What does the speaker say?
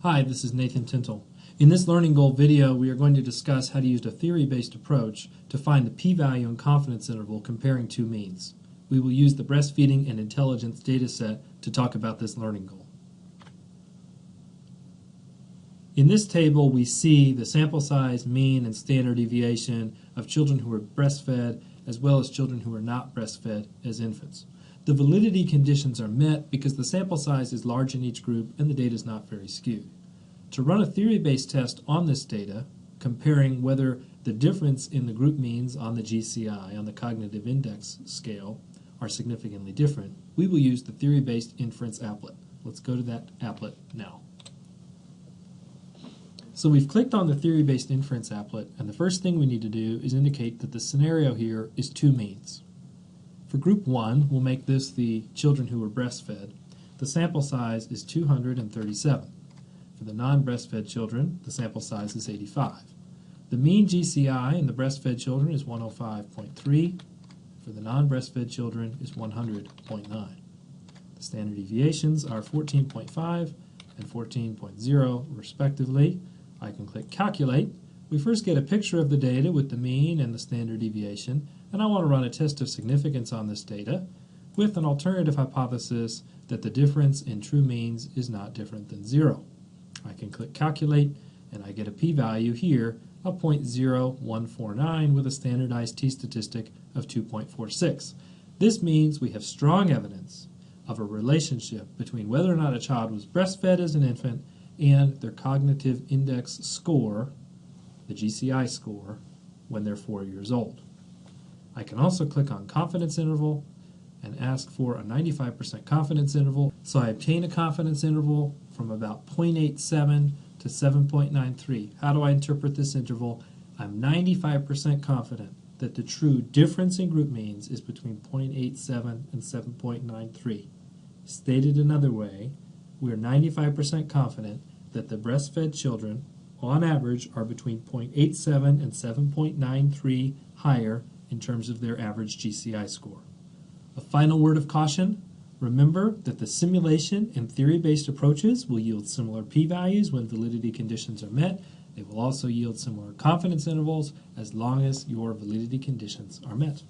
Hi, this is Nathan Tintle. In this Learning Goal video, we are going to discuss how to use a theory-based approach to find the p-value and confidence interval comparing two means. We will use the breastfeeding and intelligence data set to talk about this learning goal. In this table, we see the sample size, mean, and standard deviation of children who are breastfed as well as children who are not breastfed as infants. The validity conditions are met because the sample size is large in each group and the data is not very skewed. To run a theory-based test on this data, comparing whether the difference in the group means on the GCI, on the cognitive index scale, are significantly different, we will use the theory-based inference applet. Let's go to that applet now. So we've clicked on the theory-based inference applet, and the first thing we need to do is indicate that the scenario here is two means. For group 1, we'll make this the children who were breastfed. The sample size is 237. For the non-breastfed children, the sample size is 85. The mean GCI in the breastfed children is 105.3. For the non-breastfed children is 100.9. The standard deviations are 14.5 and 14.0 respectively. I can click Calculate. We first get a picture of the data with the mean and the standard deviation, and I want to run a test of significance on this data with an alternative hypothesis that the difference in true means is not different than 0. I can click Calculate, and I get a p-value here of 0.0149 with a standardized t-statistic of 2.46. This means we have strong evidence of a relationship between whether or not a child was breastfed as an infant and their cognitive index score, the GCI score, when they're 4 years old. I can also click on confidence interval and ask for a 95% confidence interval. So I obtain a confidence interval from about 0.87 to 7.93. How do I interpret this interval? I'm 95% confident that the true difference in group means is between 0.87 and 7.93. Stated another way, we're 95% confident that the breastfed children, on average, are between 0.87 and 7.93 higher in terms of their average GCI score. A final word of caution, remember that the simulation and theory-based approaches will yield similar p-values when validity conditions are met. They will also yield similar confidence intervals as long as your validity conditions are met.